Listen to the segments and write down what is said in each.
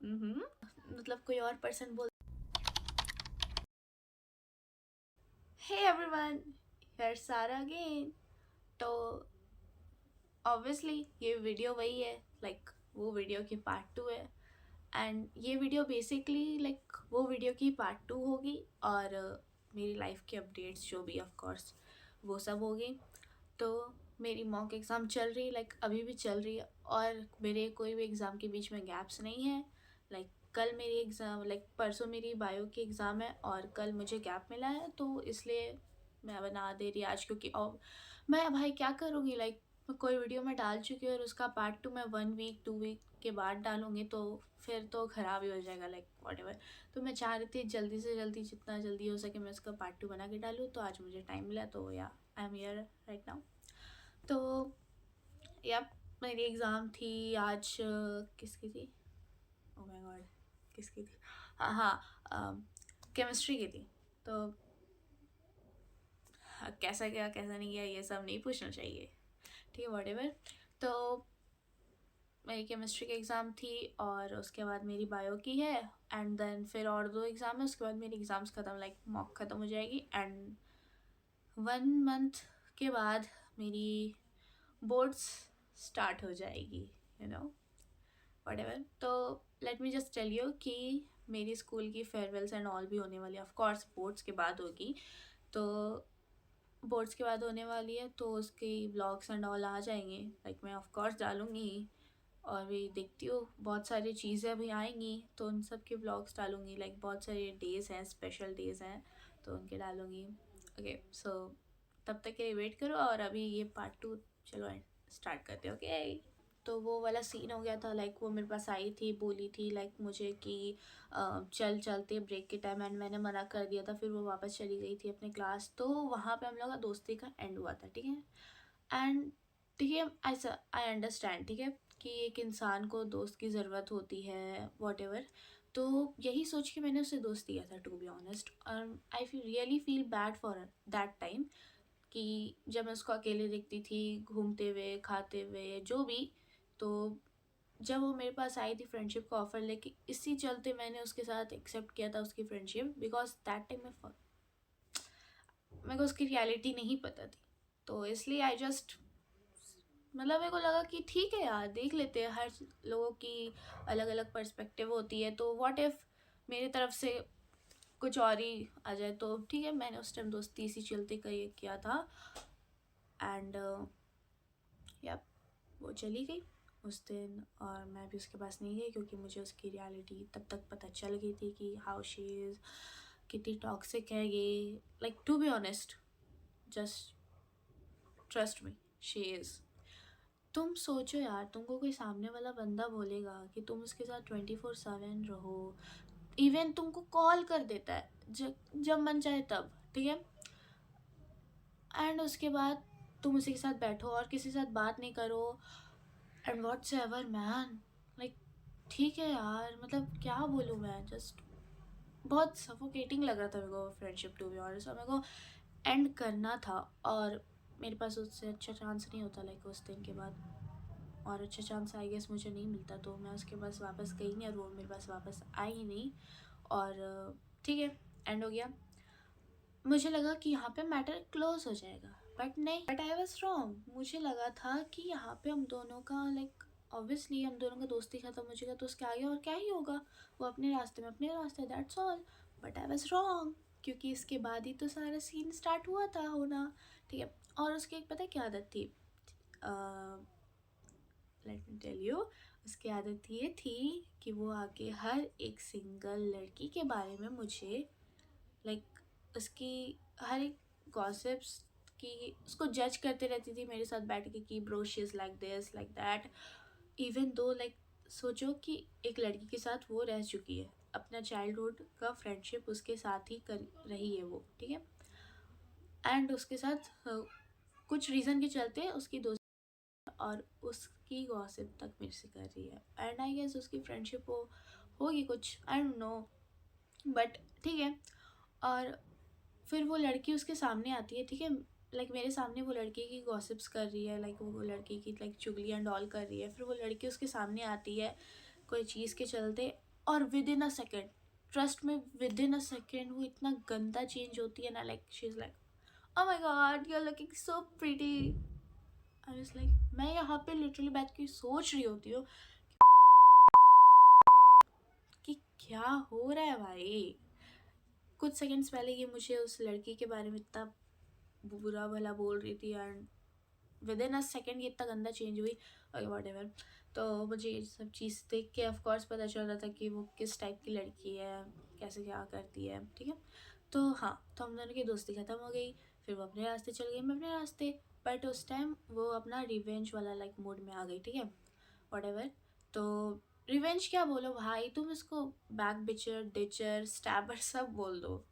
मतलब कोई और पर्सन बोल, हे एवरीवन, हियर सारा अगेन। तो ऑब्वियसली ये वीडियो वही है, लाइक वो वीडियो की पार्ट 2 है। एंड ये वीडियो बेसिकली लाइक वो वीडियो की पार्ट 2 होगी, और मेरी लाइफ के अपडेट्स जो भी ऑफ कोर्स वो सब होगी। तो मेरी मॉक एग्ज़ाम चल रही, लाइक अभी भी चल रही है, और मेरे कोई भी एग्ज़ाम के बीच में गैप्स नहीं है। लाइक कल मेरी एग्ज़ाम, लाइक परसों मेरी बायो की एग्ज़ाम है और कल मुझे गैप मिला है, तो इसलिए मैं बना दे रही आज, क्योंकि और मैं भाई क्या करूँगी, लाइक कोई वीडियो मैं डाल चुकी हूँ और उसका पार्ट 2 मैं 1 वीक 2 वीक के बाद डालूँगी, तो फिर तो ख़राब ही हो जाएगा, लाइक वॉट। तो मैं चाह रही थी जल्दी से जल्दी, जितना जल्दी हो सके मैं उसका पार्ट 2 बना के डालूँ, तो आज मुझे टाइम मिला, तो या I am here right now. तो या मेरी एग्ज़ाम थी आज, किसकी थी, ओ माय गॉड, किसकी थी, हाँ हाँ, केमिस्ट्री की थी। तो कैसा गया कैसा नहीं गया ये सब नहीं पूछना चाहिए, ठीक है वॉट। तो मेरी केमिस्ट्री की एग्ज़ाम थी और उसके बाद मेरी बायो की है, एंड देन फिर और 2 एग्ज़ाम है, उसके बाद मेरी एग्ज़ाम्स ख़त्म, लाइक मॉक ख़त्म हो जाएगी, एंड 1 मंथ के बाद मेरी बोर्ड्स स्टार्ट हो जाएगी, यू नो व्हाटएवर। तो let me just tell you कि मेरी स्कूल की फेयरवेल्स एंड ऑल भी होने वाली है, ऑफ कोर्स बोर्ड्स के बाद होगी। तो बोर्ड्स के बाद होने वाली है, तो उसकी ब्लॉग्स एंड ऑल आ जाएंगे, लाइक मैं ऑफ कोर्स डालूँगी ही। और भी देखती हूँ, बहुत सारी चीज़ें अभी आएंगी, तो उन सब के ब्लॉग्स डालूँगी, लाइक बहुत सारे डेज़ हैं, स्पेशल डेज़ हैं, तो उनके डालूँगी। ओके सो तब तक के लिए वेट करो, और अभी ये पार्ट 2 चलो स्टार्ट करते हैं। ओके, तो वो वाला सीन हो गया था, लाइक वो मेरे पास आई थी, बोली थी लाइक मुझे कि चल चलते ब्रेक के टाइम, एंड मैंने मना कर दिया था, फिर वो वापस चली गई थी अपने क्लास, तो वहाँ पे हम लोग का दोस्ती का एंड हुआ था, ठीक है। एंड ठीक है, ऐसा आई अंडरस्टैंड, ठीक है, कि एक इंसान को दोस्त की ज़रूरत होती है वॉट। तो यही सोच के मैंने उससे दोस्त किया था, टू बी ऑनेस्ट, और I feel really feel bad for that time, कि जब मैं उसको अकेले देखती थी घूमते हुए खाते हुए जो भी, तो जब वो मेरे पास आई थी फ्रेंडशिप का ऑफ़र लेके, इसी चलते मैंने उसके साथ एक्सेप्ट किया था उसकी फ्रेंडशिप, बिकॉज दैट टाइम मेरे को उसकी रियलिटी नहीं पता थी, तो इसलिए आई जस्ट, मतलब मेरे को लगा कि ठीक है यार, देख लेते हैं, हर लोगों की अलग अलग पर्सपेक्टिव होती है, तो व्हाट इफ़ मेरी तरफ से कुछ और ही आ जाए, तो ठीक है, मैंने उस टाइम दोस्ती इसी चलते का ये किया था। एंड या वो चली गई उस दिन, और मैं भी उसके पास नहीं गई, क्योंकि मुझे उसकी रियलिटी तब तक पता चल गई थी कि हाउ शी इज़, कितनी टॉक्सिक है ये, like to be honest, just trust me, she is. तुम सोचो यार, तुमको कोई सामने वाला बंदा बोलेगा कि तुम उसके साथ 24/7 रहो, इवन तुमको कॉल कर देता है जब मन चाहे तब, ठीक है, एंड उसके बाद तुम उसी के साथ बैठो और किसी के साथ बात नहीं करो, and what's ever man, like ठीक है यार, मतलब क्या बोलूँ मैं, जस्ट बहुत सफोकेटिंग लग रहा था मेरे को फ्रेंडशिप, टू बी ऑनेस्ट, और मेरे को एंड करना था, और मेरे पास उससे अच्छा चांस नहीं होता, लाइक उस दिन के बाद, और अच्छा चांस आई गेस मुझे नहीं मिलता, तो मैं उसके पास वापस गई नहीं और वो मेरे पास वापस आई ही नहीं, और ठीक है, एंड हो गया। मुझे लगा कि यहाँ पे मैटर क्लोज हो जाएगा, बट नहीं, बट आई वॉज रॉन्ग। मुझे लगा था कि यहाँ पे हम दोनों का लाइक ऑब्वियसली हम दोनों का दोस्ती खत्म हो जाएगा, तो उसके आगे और क्या ही होगा, वो अपने रास्ते में अपने रास्ते, that's all. But I was wrong, क्योंकि इसके बाद ही तो सारा सीन स्टार्ट हुआ था होना, ठीक है। और उसकी एक पता है क्या आदत थी, लेट मी टेल यू, उसकी आदत ये थी कि वो आके हर एक सिंगल लड़की के बारे में मुझे लाइक उसकी हर एक गॉसिप्स की उसको जज करते रहती थी मेरे साथ बैठ के, कि bro she is like this like that, even though like सोचो कि एक लड़की के साथ वो रह चुकी है, अपना चाइल्डहुड का फ्रेंडशिप उसके साथ ही कर रही है वो, ठीक है, एंड उसके साथ कुछ रीज़न के चलते उसकी दोस्त, और उसकी गॉसिप तक मेरे से कर रही है, एंड आई गेस उसकी फ्रेंडशिप वो होगी कुछ, आई डोंट नो, बट ठीक है। और फिर वो लड़की उसके सामने आती है, ठीक है, लाइक मेरे सामने वो लड़की की गॉसिप्स कर रही है, लाइक वो लड़की की लाइक चुगली एंड ऑल कर रही है, फिर वो लड़की उसके सामने आती है कोई चीज़ के चलते, और within a second, trust में, विद इन अ सेकेंड वो इतना गंदा चेंज होती है ना, like she is like oh my God you are looking so pretty. I was like, मैं यहाँ पे लिटरली बैठ के सोच रही होती हूँ कि क्या हो रहा है भाई। कुछ सेकंड्स पहले ये मुझे उस लड़की के बारे में इतना बुरा भला बोल रही थी and with in a second ये इतना गंदा चेंज हुई। What ever. तो मुझे ये सब चीज़ देख के ऑफकोर्स पता चल रहा था कि वो किस टाइप की लड़की है, कैसे क्या करती है, ठीक है। तो हाँ, तो हम दोनों की दोस्ती ख़त्म हो गई, फिर वो अपने रास्ते चल गई, मैं अपने रास्ते। बट उस टाइम वो अपना रिवेंज वाला लाइक मूड में आ गई, ठीक है, वॉट एवर। तो रिवेंज क्या बोलो भाई, तुम इसको बैक बिचर, डिचर, स्टैबर सब बोल दो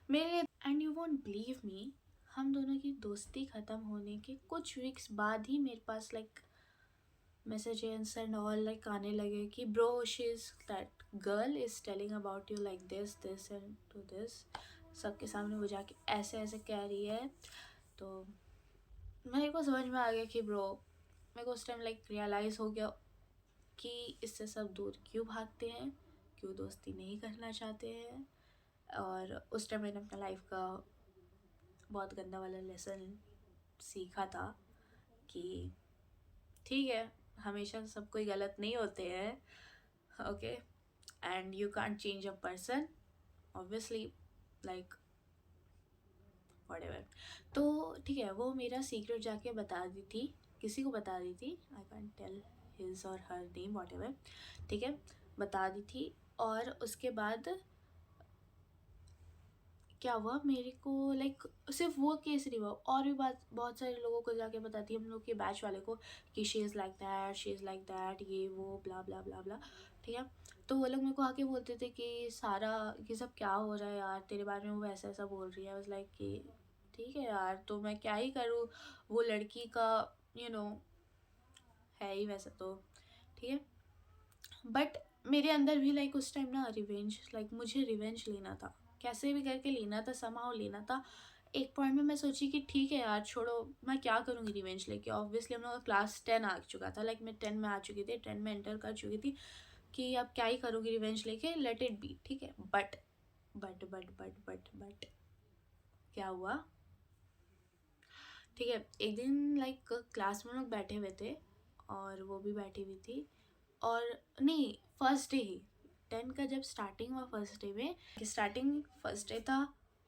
मेरे। And you won't believe me, हम दोनों की दोस्ती ख़त्म होने के कुछ वीक्स बाद ही मेरे पास like messages and all like आने लगे कि bro she is that girl is telling about you like this this and to this, सबके सामने वो जाके ऐसे ऐसे कह रही है। तो मेरे को समझ में आ गया कि ब्रो, मेरे को उस टाइम लाइक रियलाइज़ हो गया कि इससे सब दूर क्यों भागते हैं, क्यों दोस्ती नहीं करना चाहते हैं। और उस टाइम मैंने अपना लाइफ का बहुत गंदा वाला लेसन सीखा था कि ठीक है, हमेशा सब कोई गलत नहीं होते हैं, okay, and you can't change a person obviously, like whatever. तो ठीक है, वो मेरा सीक्रेट जाके बता दी थी, किसी को बता दी थी, आई कांट टेल हिज और हर नेम व्हाटएवर, ठीक है, बता दी थी। और उसके बाद क्या हुआ, मेरे को लाइक सिर्फ वो केस नहीं हुआ, और भी बात बहुत सारे लोगों को जाके बताती है, हम लोग के बैच वाले को, कि she is like that, she is like that, ये वो ब्ला ब्ला ब्ला ब्ला, ठीक है। तो वो लोग मेरे को आके बोलते थे कि सारा ये सब क्या हो रहा है यार, तेरे बारे में वो ऐसा ऐसा बोल रही है। वाज लाइक कि ठीक है यार, तो मैं क्या ही करूँ, वो लड़की का यू नो है ही वैसा, तो ठीक है। बट मेरे अंदर भी लाइक उस टाइम ना रिवेंज, लाइक मुझे रिवेंज लेना था, कैसे भी करके लेना था, समाओ लेना था। एक पॉइंट में मैं सोची कि ठीक है यार छोड़ो, मैं क्या करूँगी रिवेंज लेके। ऑब्वियसली हम लोग का क्लास 10 आ चुका था, लाइक मैं 10 में आ चुकी थी, 10 में एंटर कर चुकी थी, कि अब क्या ही करूँगी रिवेंज लेके, लेट इट बी, ठीक है। बट क्या हुआ, ठीक है, एक दिन लाइक क्लास में लोग बैठे हुए थे और वो भी बैठी हुई थी, और नहीं, फर्स्ट डे ही, 10 का जब स्टार्टिंग हुआ, फर्स्ट डे में स्टार्टिंग, फर्स्ट डे था।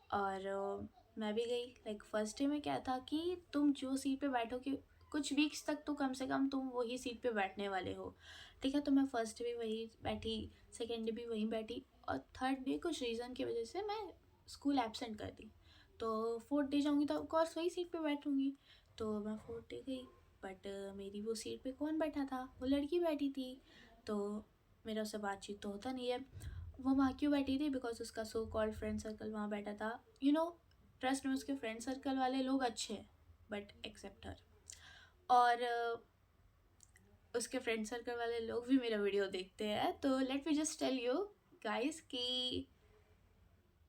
और मैं भी गई। लाइक फर्स्ट डे में क्या था कि तुम जो सीट पे बैठोगे कुछ वीक्स तक तो कम से कम तुम वही सीट पे बैठने वाले हो, ठीक है। तो मैं फर्स्ट डे भी वही बैठी, सेकेंड डे भी वहीं बैठी, और थर्ड डे कुछ रीज़न की वजह से मैं स्कूल एब्सेंट कर दी। तो फोर्थ डे जाऊँगी तो ऑफकोर्स वही सीट पे बैठूँगी। तो मैं फोर्थ डे गई, बट मेरी वो सीट पे कौन बैठा था, वो लड़की बैठी थी। तो मेरा उससे बातचीत तो होता नहीं है। वो वहाँ क्यों बैठी थी, बिकॉज उसका सो कॉल्ड फ्रेंड सर्कल वहाँ बैठा था। यू नो, ट्रस्ट में उसके फ्रेंड सर्कल वाले लोग अच्छे हैं, बट एक्सेप्ट हर। और उसके फ्रेंड सर्कल वाले लोग भी मेरा वीडियो देखते हैं, तो let me just tell you guys कि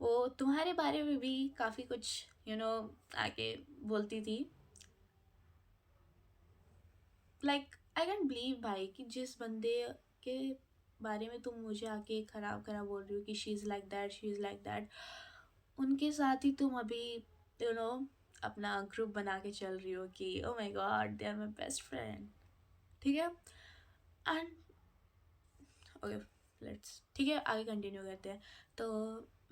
वो तुम्हारे बारे में भी काफ़ी कुछ आके बोलती थी। लाइक आई कैन बिलीव भाई कि जिस बंदे के बारे में तुम मुझे आके ख़राब ख़राब बोल रही हो कि she is like that, she is like that, उनके साथ ही तुम अभी यू नो अपना ग्रुप बना के चल रही हो कि oh my God they are my best friend, ठीक है। एंड ओके, लेट्स, ठीक है, आगे कंटिन्यू करते हैं। तो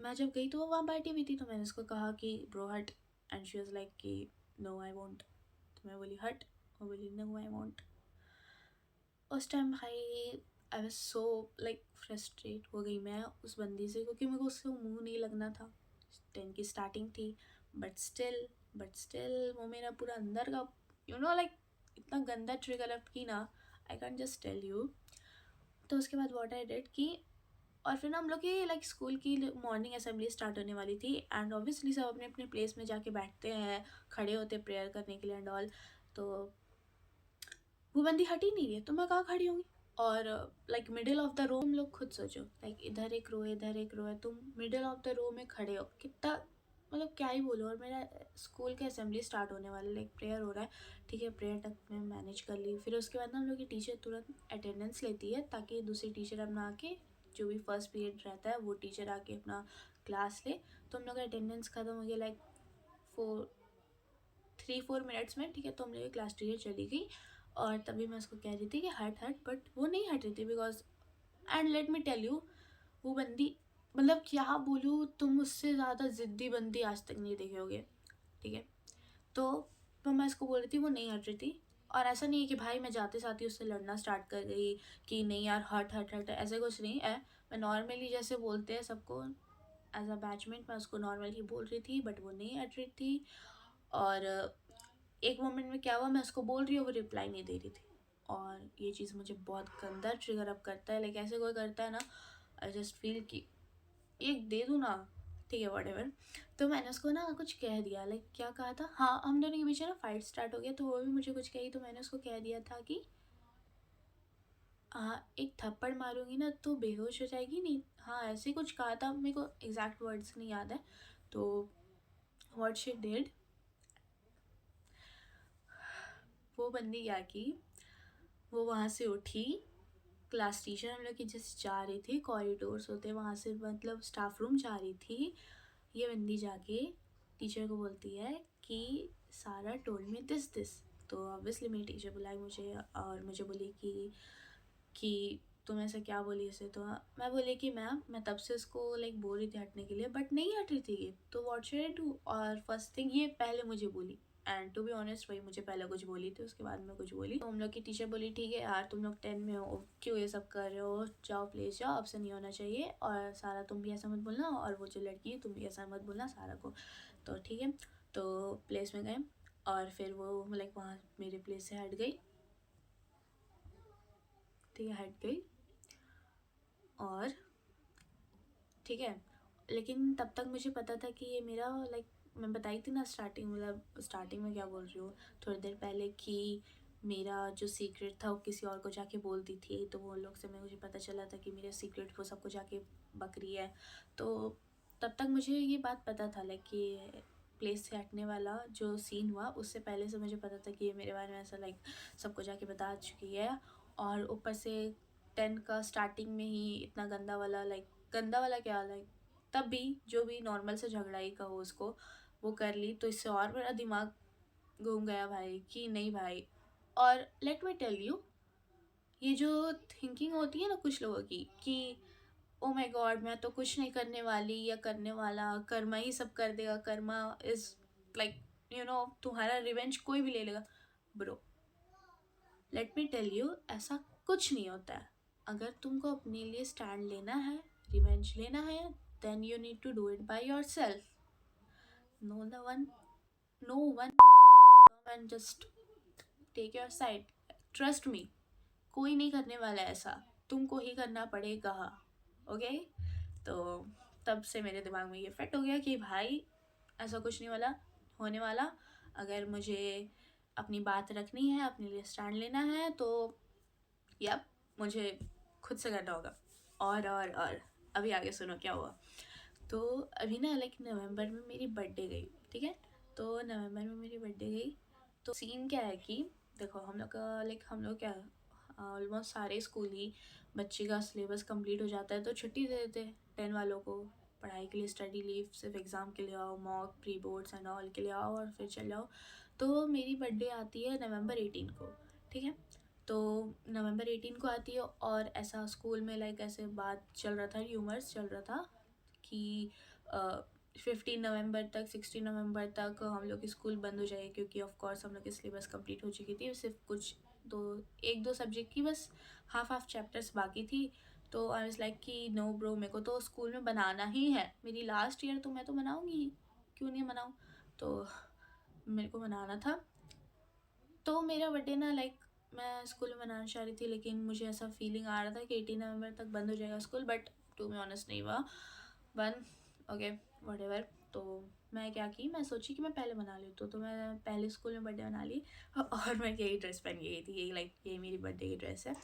मैं जब गई तो वो वहाँ बैठी हुई थी, तो मैंने उसको कहा कि ब्रो हट, एंड शी वाज लाइक कि नो आई वॉन्ट। तो मैं बोली हट, वो बोली नो आई वॉन्ट। उस टाइम भाई I was so like frustrate हो गई मैं उस बंदी से, क्योंकि मेरे को उससे मुंह नहीं लगना था। 10 की स्टार्टिंग थी, बट स्टिल वो मेरा पूरा अंदर का लाइक इतना गंदा ट्रिगर अप की ना, I can just tell you. तो उसके बाद व्हाट आई डिड कि, और फिर ना हम लोग की लाइक स्कूल की मॉर्निंग असेंबली स्टार्ट होने वाली थी, एंड ऑब्वियसली सब अपने अपने प्लेस में जाके बैठते हैं, खड़े होते प्रेयर करने के लिए एंड ऑल। तो वो बंदी हट ही नहीं रही है, तो मैं कहाँ खड़ी होंगी। और like middle of the row, तुम लोग खुद सोचो, लाइक इधर एक रो है, इधर एक रो है, तुम मिडिल ऑफ द रो में खड़े हो, कितना मतलब क्या ही बोलूँ। और मेरा स्कूल का असेंबली स्टार्ट होने वाला, लाइक प्रेयर हो रहा है, ठीक है, प्रेयर तक मैं मैनेज कर ली। फिर उसके बाद ना हम लोग की टीचर तुरंत अटेंडेंस लेती है ताकि दूसरी टीचर अपना आके, जो भी फर्स्ट पीरियड रहता है वो टीचर आके अपना क्लास ले। तो हम लोग का अटेंडेंस ख़त्म हो गया लाइक 3-4 मिनट्स में, ठीक है। तो हम लोग की क्लास टीचर चली गई और तभी मैं उसको कह रही थी कि हट हट, बट वो नहीं हट रही थी because, and let me tell you, वो बंदी, मतलब क्या बोलूँ, तुम उससे ज़्यादा ज़िद्दी बंदी आज तक नहीं देखे होगे, ठीक है। तो मैं इसको बोल रही थी, वो नहीं हट रही थी। और ऐसा नहीं है कि भाई मैं जाते साथ ही उससे लड़ना स्टार्ट कर गई कि नहीं यार हट हट हट, ऐसे कुछ नहीं है। मैं नॉर्मली जैसे बोलते हैं सबको एज अ बैचमेट, मैं उसको नॉर्मली बोल रही थी, बट वो नहीं हट रही थी। और एक मोमेंट में क्या हुआ, मैं उसको बोल रही हूँ, वो रिप्लाई नहीं दे रही थी। और ये चीज़ मुझे बहुत गंदा ट्रिगर अप करता है, लाइक ऐसे कोई करता है ना, आई जस्ट फील कि एक दे दूँ ना, ठीक है व्हाटएवर। तो मैंने उसको ना कुछ कह दिया, लाइक क्या कहा था, हाँ हम दोनों के बीच ना फाइट स्टार्ट हो गया, तो वो भी मुझे कुछ कही, तो मैंने उसको कह दिया था कि हाँ एक थप्पड़ मारूंगी ना तो बेहोश हो जाएगी, नहीं हाँ ऐसे कुछ कहा था, मेरे को एग्जैक्ट वर्ड्स नहीं याद है। तो व्हाट शी डिड, वो बंदी क्या की, वो वहाँ से उठी, क्लास टीचर हम लोग की जस्ट जा रही थी, कॉरिडोर्स होते वहाँ से, मतलब स्टाफ रूम जा रही थी, ये बंदी जाके टीचर को बोलती है कि सारा टोल्ड मी दिस। तो ऑब्वियसली मेरी टीचर बुलाई मुझे और मुझे बोली कि तुम ऐसा क्या बोली इसे। तो मैं बोली कि मैम मैं तब से उसको लाइक बोल रही थी हटने के लिए, बट नहीं हट रही थी ये, तो व्हाट शुड आई डू। और फर्स्ट थिंग ये पहले मुझे बोली, एंड टू बी ऑनेस्ट वही मुझे पहले कुछ बोली थी, उसके बाद में कुछ बोली। तो हम लोग की टीचर बोली ठीक है यार तुम लोग 10 में हो, क्यों ये सब कर रहे हो, जाओ प्लीज़ जाओ, अब से नहीं होना चाहिए, और सारा तुम भी ऐसा मत बोलना, और वो जो लड़की है तुम भी ऐसा मत बोलना सारा को। तो ठीक है, तो प्लेस में गए और फिर वो लाइक वहाँ मेरे प्लेस से हट गई, ठीक है हट गई। और ठीक है, लेकिन तब तक मुझे पता था कि ये मेरा लाइक, मैं बताई थी ना स्टार्टिंग, मतलब स्टार्टिंग में क्या बोल रही हूँ, थोड़ी देर पहले, कि मेरा जो सीक्रेट था वो किसी और को जाके बोलती थी, तो वो लोग से मुझे पता चला था कि मेरा सीक्रेट वो सबको जाके बक रही है। तो तब तक मुझे ये बात पता था लाइक कि प्लेस से हटने वाला जो सीन हुआ, उससे पहले से मुझे पता था कि ये मेरे बारे में ऐसा लाइक सबको जाके बता चुकी है। और ऊपर से 10 का स्टार्टिंग में ही इतना गंदा वाला, लाइक गंदा वाला क्या, लाइक तब भी जो भी नॉर्मल से झगड़ा ही कहो उसको, वो कर ली, तो इससे और मेरा दिमाग घूम गया भाई कि नहीं भाई। और लेट मी टेल यू, ये जो थिंकिंग होती है ना कुछ लोगों की कि ओ माय गॉड मैं तो कुछ नहीं करने वाली या करने वाला, कर्मा ही सब कर देगा, कर्मा इज लाइक तुम्हारा रिवेंज कोई भी ले लेगा। Bro let me tell you, ऐसा कुछ नहीं होता है। अगर तुमको अपने लिए स्टैंड लेना है, रिवेंज लेना है, then you need to do it by yourself. No the one, no one and just take your side. Trust me, कोई नहीं करने वाला है ऐसा, तुमको ही करना पड़ेगा। ओके, तो तब से मेरे दिमाग में ये फिट हो गया कि भाई ऐसा कुछ नहीं वाला होने वाला। अगर मुझे अपनी बात रखनी है, अपने लिए स्टैंड लेना है, तो या मुझे खुद से करना होगा। और अभी आगे सुनो क्या हुआ। तो अभी ना लाइक नवंबर में मेरी बर्थडे गई, ठीक है। तो नवंबर में मेरी बर्थडे गई, तो सीन क्या है कि देखो हम लोग का लाइक, हम लोग क्या ऑलमोस्ट सारे स्कूल ही बच्चे का सिलेबस कंप्लीट हो जाता है तो छुट्टी दे देते हैं 10 वालों को, पढ़ाई के लिए स्टडी लीव, सिर्फ एग्ज़ाम के लिए आओ, mock pre boards and all के लिए आओ और फिर चले जाओ। तो मेरी बर्थडे आती है नवंबर 18 को, ठीक है। तो नवंबर 18 को आती है, और ऐसा स्कूल में लाइक ऐसे बात चल रहा था, र्यूमर्स चल रहा था कि 15 नवंबर तक, 16 नवंबर तक हम लोग की स्कूल बंद हो जाएगी, क्योंकि ऑफ कोर्स हम लोग की सिलेबस कंप्लीट हो चुकी थी, सिर्फ कुछ एक दो सब्जेक्ट की बस हाफ चैप्टर्स बाकी थी। तो आई वाज लाइक कि नो ब्रो, मेरे को तो स्कूल में बनाना ही है, मेरी लास्ट ईयर तो मैं तो मनाऊंगी ही, क्यों नहीं मनाऊँ। तो मेरे को मनाना था। तो मेरा बर्थडे ना लाइक मैं स्कूल में मनाना चाह रही थी, लेकिन मुझे ऐसा फीलिंग आ रहा था कि 18 नवंबर तक बंद हो जाएगा school, but to be honest नहीं हुआ बंद। Okay whatever. तो मैं क्या की, मैं सोची कि मैं पहले मना ली, तो मैं पहले स्कूल में बर्थडे मना ली और मैं यही ड्रेस पहन गई थी, यही लाइक यही मेरी बर्थडे की ड्रेस है।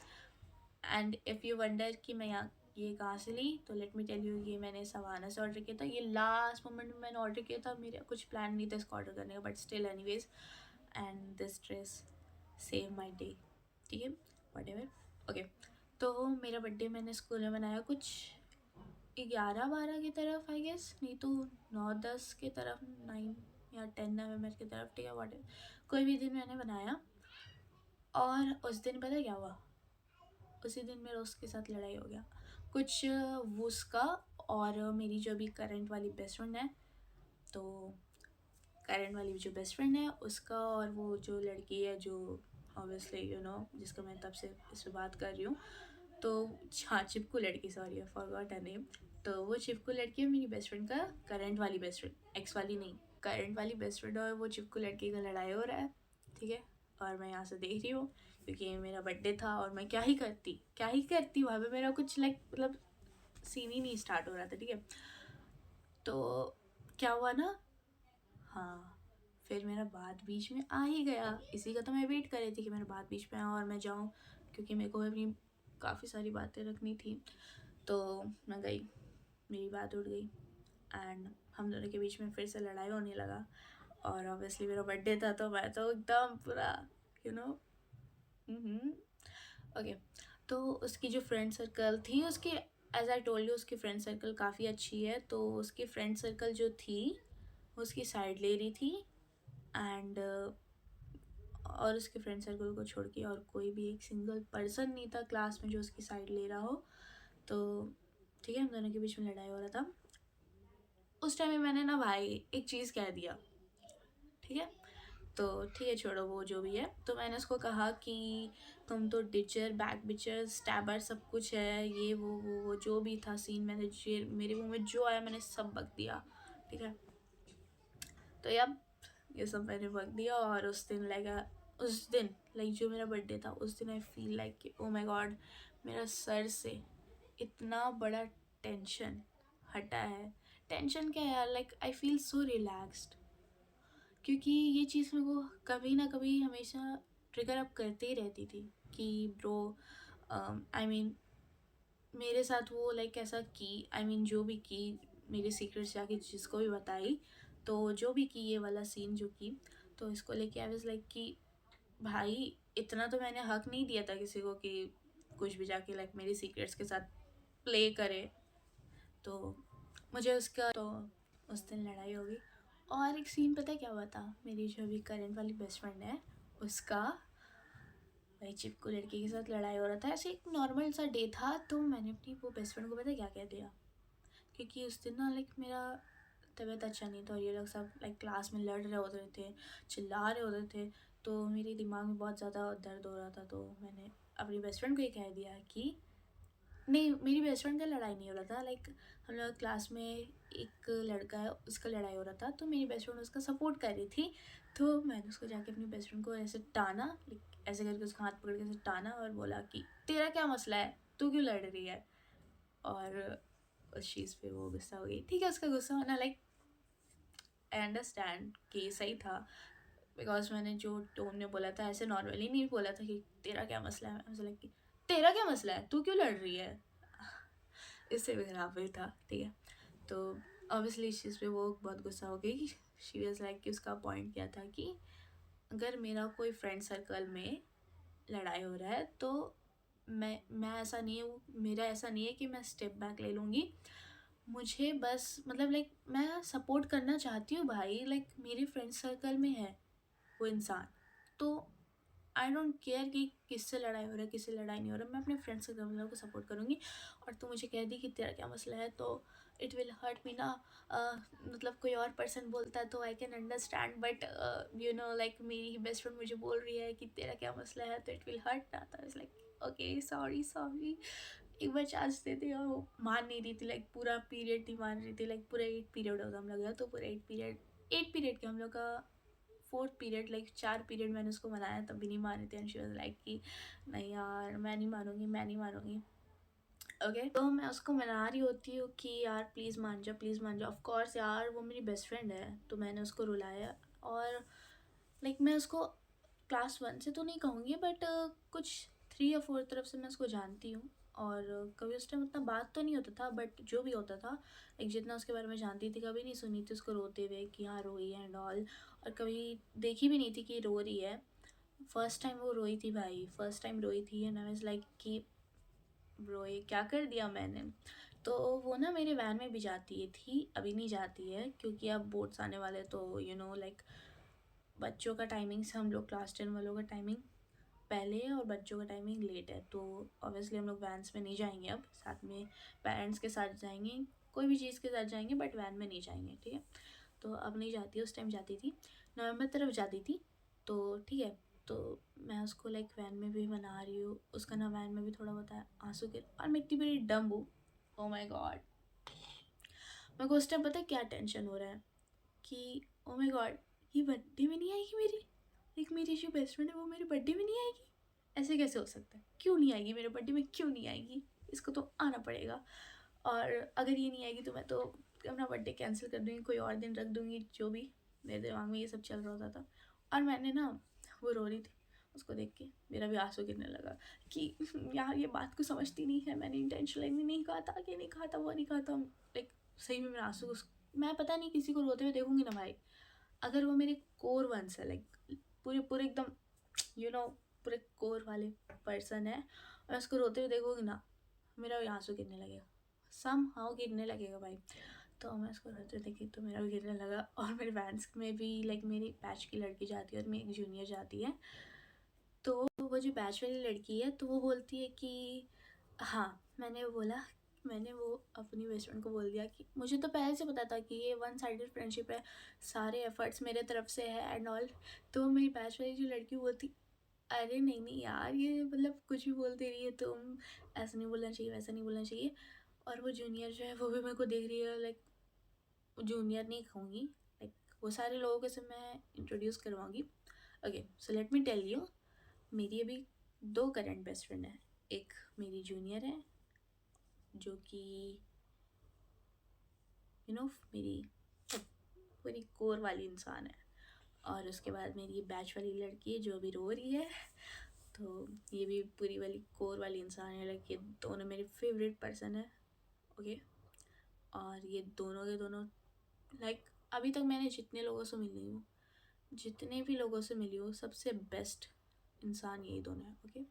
एंड इफ़ यू वंडर कि मैं यहाँ ये कहाँ से ली, तो लेट मी टेल यू, ये मैंने सवाना से ऑर्डर किया था। ये लास्ट मोमेंट में मैंने ऑर्डर किया था, मेरा कुछ प्लान नहीं था इसको ऑर्डर करने का, but still anyways, and this dress save my day, ठीक है, वट एवर। ओके, तो मेरा बर्थडे मैंने स्कूल में मनाया कुछ 11-12 की तरफ, आई गेस, नहीं तो 9-10 की तरफ, 9 या 10 नवंबर की तरफ, ठीक है, वट कोई भी दिन मैंने बनाया। और उस दिन पता क्या हुआ, उसी दिन मेरा उसके साथ लड़ाई हो गया कुछ, वो उसका और मेरी जो अभी करंट वाली बेस्ट फ्रेंड है, तो करंट वाली जो बेस्ट फ्रेंड है उसका और वो जो लड़की है जो ऑब्वियसली यू नो जिसका मैं तब से इस पर बात कर रही हूँ, तो हाँ चिपकू लड़की, sorry I forgot her name. तो वो चिपकू लड़की है मेरी बेस्ट फ्रेंड का करंट वाली बेस्ट फ्रेंड, एक्स वाली नहीं, करंट वाली बेस्ट फ्रेंड, और वो चिपकू लड़की का लड़ाई हो रहा है, ठीक है। और मैं यहाँ से देख रही हूँ क्योंकि मेरा बर्थडे था और मैं क्या ही करती वहाँ पे, मेरा कुछ लाइक मतलब सीन ही नहीं स्टार्ट हो रहा था, ठीक है। तो क्या हुआ ना, हाँ, फिर मेरा बात बीच में आ ही गया, इसी का तो मैं वेट कर रही थी कि मेरा बात बीच में आया और मैं जाऊँ, क्योंकि मेरे को अपनी काफ़ी सारी बातें रखनी थी। तो मैं गई, मेरी बात उठ गई, एंड हम दोनों के बीच में फिर से लड़ाई होने लगा। और ऑब्वियसली मेरा बर्थडे था तो मैं तो एकदम पूरा यू नो ओके। तो उसकी जो फ्रेंड सर्कल थी उसकी, एज आई टोल्ड यू, उसकी फ्रेंड सर्कल काफ़ी अच्छी है, तो उसकी फ्रेंड सर्कल जो थी उसकी साइड ले रही थी, एंड और उसके फ्रेंड सर्कल को छोड़ के और कोई भी एक सिंगल पर्सन नहीं था क्लास में जो उसकी साइड ले रहा हो। तो ठीक है, हम दोनों के बीच में लड़ाई हो रहा था। उस टाइम में मैंने ना भाई एक चीज़ कह दिया, ठीक है, तो ठीक है छोड़ो वो जो भी है। तो मैंने उसको कहा कि तुम तो डिचर, बैक बिचर, स्टैबर सब कुछ है, ये वो जो भी था सीन, मैंने मेरे मुंह में जो आया मैंने सब बक दिया, ठीक है। तो यार ये सब मैंने बक दिया, और उस दिन लाइक जो मेरा बर्थडे था उस दिन आई फील लाइक कि ओ माय गॉड, मेरा सर से इतना बड़ा टेंशन हटा है। टेंशन क्या है यार, like I feel so relaxed, क्योंकि ये चीज़ मेरे को कभी ना कभी हमेशा ट्रिगर अप करते ही रहती थी कि ब्रो, आई मीन मेरे साथ वो लाइक ऐसा की, आई मीन जो भी की, मेरे सीक्रेट्स जाके जिसको भी बताई, तो जो भी की ये वाला सीन जो की, तो इसको लेके आई वाज लाइक कि भाई इतना तो मैंने हक नहीं दिया था किसी को कि कुछ भी जाके लाइक मेरी सीक्रेट्स के साथ प्ले करे। तो मुझे उसका तो उस दिन लड़ाई हो गई। और एक सीन पता है क्या हुआ था, मेरी जो अभी करंट वाली बेस्ट फ्रेंड है उसका भाई चिपकू लड़की के साथ लड़ाई हो रहा था, ऐसे एक नॉर्मल सा डे था। तो मैंने अपनी वो बेस्ट फ्रेंड को पता है क्या कह दिया, क्योंकि उस दिन ना लाइक मेरा तबीयत अच्छा नहीं था और ये लोग सब लाइक क्लास में लड़ रहे होते थे, चिल्ला रहे होते थे, तो मेरे दिमाग में बहुत ज़्यादा दर्द हो रहा था। तो मैंने अपनी बेस्ट फ्रेंड को ये कह दिया कि नहीं, मेरी बेस्ट फ्रेंड का लड़ाई नहीं हो रहा था, लाइक हम लोग क्लास में एक लड़का है उसका लड़ाई हो रहा था, तो मेरी बेस्ट फ्रेंड उसका सपोर्ट कर रही थी। तो मैंने उसको जाके अपनी बेस्ट फ्रेंड को ऐसे टाना, लाइक ऐसे करके उसका हाथ पकड़ के ऐसे टाना और बोला कि तेरा क्या मसला है, तू क्यों लड़ रही है। और उस चीज़ पे वो गुस्सा हो गई, ठीक है, उसका गुस्सा होना लाइक आई अंडरस्टैंड कि सही था, बिकॉज मैंने जो टोन में बोला था ऐसे नॉर्मली नहीं बोला था कि तेरा क्या मसला है, मुझे लगा कि तेरा क्या मसला है, तू क्यों लड़ रही है, इससे भी खराब ही था, ठीक है। तो ऑब्वियसली इस चीज़ पे वो बहुत गुस्सा हो गई। शी वाज लाइक कि उसका पॉइंट क्या था कि अगर मेरा कोई फ्रेंड सर्कल में लड़ाई हो रहा है तो मैं ऐसा नहीं हूँ, मेरा ऐसा नहीं है कि मैं स्टेप बैक ले लूँगी, मुझे बस मतलब लाइक मैं सपोर्ट करना चाहती हूँ भाई, लाइक मेरे फ्रेंड सर्कल में है वो इंसान, तो आई डोंट केयर कि किससे लड़ाई हो रहा है किससे लड़ाई नहीं हो रहा, मैं अपने फ्रेंड्स से गमलों को सपोर्ट करूँगी। और तू मुझे कह दी कि तेरा क्या मसला है, तो इट विल हर्ट मी ना, मतलब कोई और पर्सन बोलता है तो I can understand, but you know like मेरी बेस्ट फ्रेंड मुझे बोल रही है कि तेरा क्या मसला है, तो इट विल हर्ट ना, तो लाइक ओके सॉरी एक बार चांस देते, और वो मान नहीं रही थी, लाइक पूरा पीरियड नहीं मान रही थी, लाइक पूरा 8 पीरियड होता हम लोग का, तो पूरा 8 पीरियड के हम लोग का 4th पीरियड, लाइक 4 पीरियड मैंने उसको मनाया तब भी नहीं माने थे, एंड शी वाज लाइक कि नहीं यार मैं नहीं मानूंगी। ओके, तो मैं उसको मना रही होती हूँ कि यार प्लीज़ मान जाओ, ऑफ कोर्स यार वो मेरी बेस्ट फ्रेंड है, तो मैंने उसको रुलाया। और लाइक मैं उसको क्लास 1 से तो नहीं कहूँगी, बट कुछ 3 या 4 तरफ से मैं उसको जानती हूँ, और कभी उस टाइम उतना बात तो नहीं होता था, बट जो भी होता था एक जितना उसके बारे में जानती थी, कभी नहीं सुनी थी उसको रोते हुए कि हाँ रोई है एंड ऑल, और कभी देखी भी नहीं थी कि रो रही है। फर्स्ट टाइम वो रोई थी भाई, फर्स्ट टाइम रोई थी एंड आई वाज लाइक कि ब्रो ये क्या कर दिया मैंने। तो वो ना मेरे वैन में भी जाती है थी, अभी नहीं जाती है क्योंकि अब बोर्ड्स आने वाले, तो लाइक बच्चों का टाइमिंग से हम लोग क्लास 10 वालों का टाइमिंग पहले है और बच्चों का टाइमिंग लेट है, तो ऑब्वियसली हम लोग वैन्स में नहीं जाएंगे, अब साथ में पेरेंट्स के साथ जाएंगे, कोई भी चीज़ के साथ जाएंगे बट वैन में नहीं जाएंगे, ठीक है। तो अब नहीं जाती, उस टाइम जाती थी, नवंबर तरफ जाती थी। तो ठीक है, तो मैं उसको लाइक वैन में भी मना रही हूँ, उसका ना वैन में भी थोड़ा बहुत आंसू गिर, और मैं इतनी बड़ी डम हूँ। ओ माई गॉड, मेरे को उस टाइम पता है क्या टेंशन हो रहा है कि ओ माई गॉड ये बर्थडे में नहीं आएगी मेरी, एक मेरी जो बेस्ट फ्रेंड है वो मेरे बर्थडे में नहीं आएगी, ऐसे कैसे हो सकता है, क्यों नहीं आएगी मेरे बर्थडे में, क्यों नहीं आएगी, इसको तो आना पड़ेगा। और अगर ये नहीं आएगी तो मैं तो अपना बर्थडे कैंसिल कर दूँगी, कोई और दिन रख दूँगी, जो भी मेरे दिमाग में ये सब चल रहा होता था। और मैंने ना, वो रो रही थी, उसको देख के मेरा भी आंसू गिरने लगा कि यार ये बात को समझती नहीं है, मैंने इंटेंशनली नहीं कहा था, कि नहीं कहा था, वो नहीं कहा था, लाइक सही में मेरा आंसू मैं पता नहीं किसी को रोते हुए देखूंगी ना भाई, अगर वो मेरे कोर वंस है, लाइक पूरे पूरे एकदम पूरे कोर वाले पर्सन है, और मैं उसको रोते हुए देखूंगी ना, मेरा भी आंसू गिरने लगेगा, सम हाउ गिरने लगेगा भाई। तो मैं उसको रोते हुए देखी तो मेरा भी गिरने लगा। और मेरे वैन्स में भी लाइक मेरी बैच की लड़की जाती है और मेरी एक जूनियर जाती है, तो वो जो बैच वाली लड़की है तो वो बोलती है कि हाँ, मैंने वो अपनी बेस्ट फ्रेंड को बोल दिया कि मुझे तो पहले से पता था कि ये वन साइडेड फ्रेंडशिप है, सारे एफर्ट्स मेरे तरफ से है एंड ऑल। तो मेरी बैच वाली जो लड़की बोलती, अरे नहीं नहीं यार, ये मतलब कुछ भी बोलते रही है तुम, ऐसा नहीं बोलना चाहिए, वैसा नहीं बोलना चाहिए। और वो जूनियर जो है वो भी मेरे को देख रही है, लाइक जूनियर नहीं कहूँगी, लाइक वो सारे लोगों के से मैं इंट्रोड्यूस करवाऊँगी। Okay, so let me tell you, मेरी अभी दो करंट बेस्ट फ्रेंड है, एक मेरी जूनियर है जो कि मेरी पूरी कोर वाली इंसान है, और उसके बाद मेरी ये बैच वाली लड़की है जो अभी रो रही है, तो ये भी पूरी वाली कोर वाली इंसान है, लाइक ये दोनों मेरे फेवरेट पर्सन है। ओके, और ये दोनों के दोनों लाइक अभी तक मैंने जितने लोगों से मिली हूँ, जितने भी लोगों से मिली हूँ, सबसे बेस्ट इंसान यही दोनों है। ओके,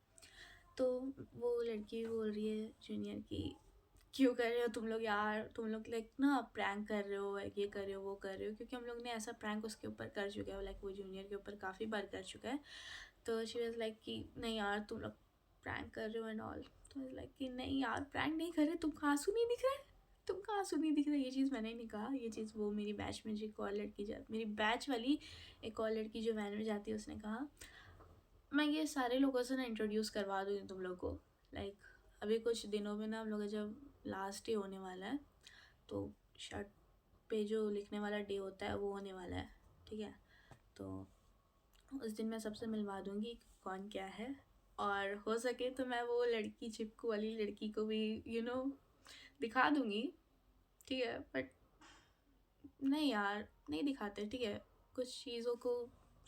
तो वो लड़की बोल रही है जूनियर की, क्यों कर रहे हो तुम लोग यार, तुम लोग लाइक ना प्रैंक कर रहे हो, ये कर रहे हो, वो कर रहे हो, क्योंकि हम लोग ने ऐसा प्रैंक उसके ऊपर कर चुका है, लाइक वो जूनियर के ऊपर काफ़ी बार कर चुका है। तो शी वाज लाइक कि नहीं यार तुम लोग प्रैंक कर रहे हो एंड ऑल। तो लाइक कि नहीं यार प्रैंक नहीं कर रहे, तुमको आंसू नहीं दिख रहा है, तुमको आंसू नहीं दिख रहा। ये चीज़ मैंने नहीं कहा, ये चीज़ वो मेरी बैच में जो एक और लड़की मेरी बैच वाली एक और लड़की जो वैन में जाती है उसने कहा। मैं ये सारे लोगों से ना इंट्रोड्यूस करवा दूँगी तुम लोग को, लाइक अभी कुछ दिनों में ना हम लोग का जब लास्ट डे होने वाला है, तो शर्ट पे जो लिखने वाला डे होता है वो होने वाला है, ठीक है। तो उस दिन मैं सबसे मिलवा दूँगी कौन क्या है, और हो सके तो मैं वो लड़की चिपकू वाली लड़की को भी दिखा दूँगी, ठीक है। बट नहीं यार, नहीं दिखाते, ठीक है, कुछ चीज़ों को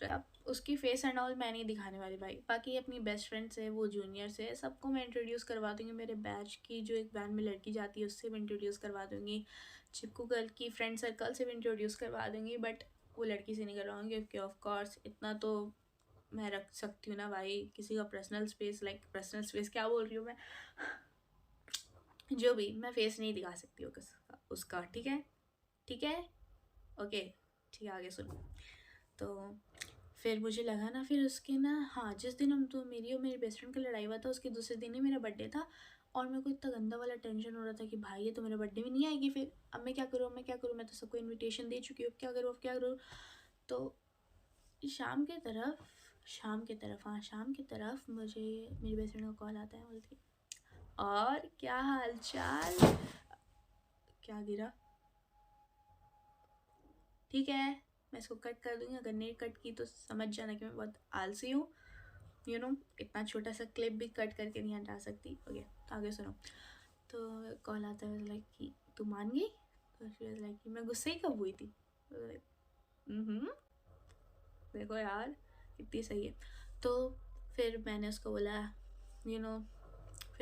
अब उसकी फेस एंड ऑल मैं नहीं दिखाने वाली भाई। बाकी अपनी बेस्ट फ्रेंड से, वो जूनियर से, सबको मैं इंट्रोड्यूस करवा दूँगी, मेरे बैच की जो एक वैन में लड़की जाती है उससे भी इंट्रोड्यूस करवा दूँगी, चिपकू गर्ल की फ्रेंड सर्कल से भी इंट्रोड्यूस करवा दूँगी, बट वो लड़की से नहीं करवाऊँगी क्योंकि ऑफकोर्स इतना तो मैं रख सकती हूँ ना भाई, किसी का personal space, like personal space क्या बोल रही हूँ मैं, जो भी, मैं फेस नहीं दिखा सकती हूँ उसका, ठीक है, ठीक है, ओके, ठीक है, आगे सुनो। तो फिर मुझे लगा ना, फिर उसके ना, हाँ, जिस दिन हम तो मेरी और मेरी बेस्ट फ्रेंड का लड़ाई हुआ था उसके दूसरे दिन ही मेरा बर्थडे था, और मेरे को इतना गंदा वाला टेंशन हो रहा था कि भाई ये तो मेरे बर्थडे में नहीं आएगी, फिर अब मैं क्या करूँ, अब मैं क्या करूँ, मैं तो सबको इनविटेशन दे चुकी हूँ, अब क्या करूँ, अब क्या करूँ। तो शाम के तरफ मुझे मेरी बेस्ट फ्रेंड का कॉल आता है, बोलती और क्या हाल चाल, क्या गिरा, ठीक है, मैं इसको कट कर दूँगी, अगर नहीं कट की तो समझ जाना कि मैं बहुत आलसी हूँ, इतना छोटा सा क्लिप भी कट करके नहीं हटा सकती। ओके, तो आगे सुनो। तो कॉल आता है लाइक कि तू मान गई, तो शी वाज लाइक कि मैं गुस्से ही कब हुई थी, देखो यार कितनी सही है। तो फिर मैंने उसको बोला, यू नो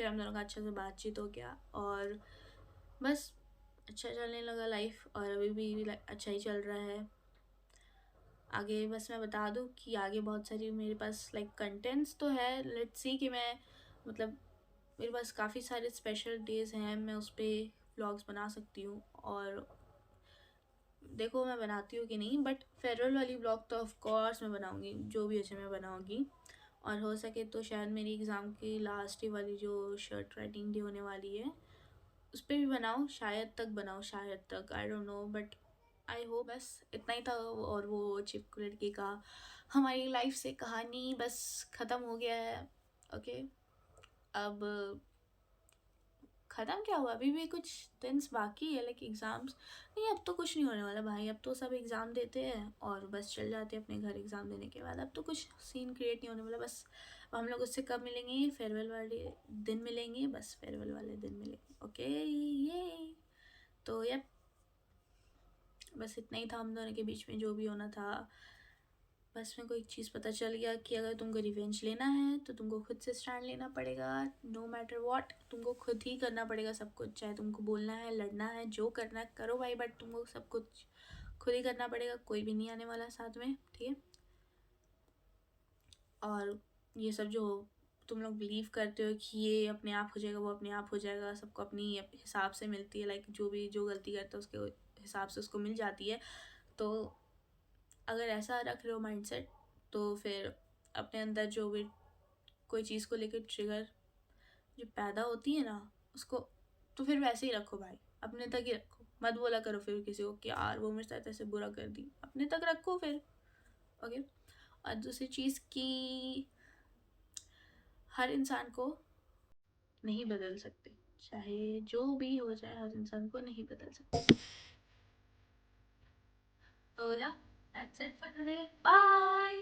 फिर हम दोनों का अच्छे से बातचीत हो गया और बस अच्छा चलने लगा लाइफ, और अभी भी अच्छा ही चल रहा है। आगे बस मैं बता दूँ कि आगे बहुत सारी मेरे पास कंटेंट्स तो है, लेट्स सी कि मैं मतलब मेरे पास काफ़ी सारे स्पेशल डेज़ हैं, मैं उस पर व्लॉग्स बना सकती हूँ। और देखो मैं बनाती हूँ कि नहीं, बट फेयरवेल वाली व्लॉग तो ऑफ कोर्स मैं बनाऊँगी, जो भी अच्छे मैं बनाऊँगी। और हो सके तो शायद मेरी एग्ज़ाम की लास्ट वाली जो शर्ट राइटिंग डे होने वाली है उस पर भी बनाऊँ, शायद तक बनाऊँ, शायद तक, I don't know, but I hope. बस इतना ही था। और वो चिपकू लड़की का हमारी लाइफ से कहानी बस ख़त्म हो गया है। ओके, अब ख़त्म क्या हुआ, अभी भी कुछ दिन बाकी है, एग्ज़ाम्स। नहीं, अब तो कुछ नहीं होने वाला भाई, अब तो सब एग्ज़ाम देते हैं और बस चल जाते हैं अपने घर एग्ज़ाम देने के बाद। अब तो कुछ सीन क्रिएट नहीं होने वाला। बस अब हम लोग उससे कब मिलेंगे, फेयरवेल वाले दिन मिलेंगे, बस फेयरवेल वाले दिन मिलेंगे। ओके, ये तो यप, बस इतना ही था हम दोनों के बीच में जो भी होना था। बस मेरे को एक चीज़ पता चल गया कि अगर तुमको रिवेंज लेना है तो तुमको खुद से स्टैंड लेना पड़ेगा। नो मैटर व्हाट, तुमको खुद ही करना पड़ेगा सब कुछ। चाहे तुमको बोलना है, लड़ना है, जो करना है करो भाई, बट तुमको सब कुछ खुद ही करना पड़ेगा, कोई भी नहीं आने वाला साथ में, ठीक है। और ये सब जो तुम लोग बिलीव करते हो कि ये अपने आप हो जाएगा, वो अपने आप हो जाएगा, सबको अपनी हिसाब से मिलती है, जो भी जो गलती करता है उसके हिसाब से उसको मिल जाती है। तो अगर ऐसा रख रहे हो माइंडसेट तो फिर अपने अंदर जो भी कोई चीज़ को लेकर ट्रिगर जो पैदा होती है ना, उसको तो फिर वैसे ही रखो भाई, अपने तक ही रखो, मत बोला करो फिर किसी को कि यार वो मेरे साथ ऐसे बुरा कर दी, अपने तक रखो फिर। ओके, और दूसरी चीज़ कि हर इंसान को नहीं बदल सकते, चाहे जो भी हो जाए, हर इंसान को नहीं बदल सकते। तो या that's it for today, bye.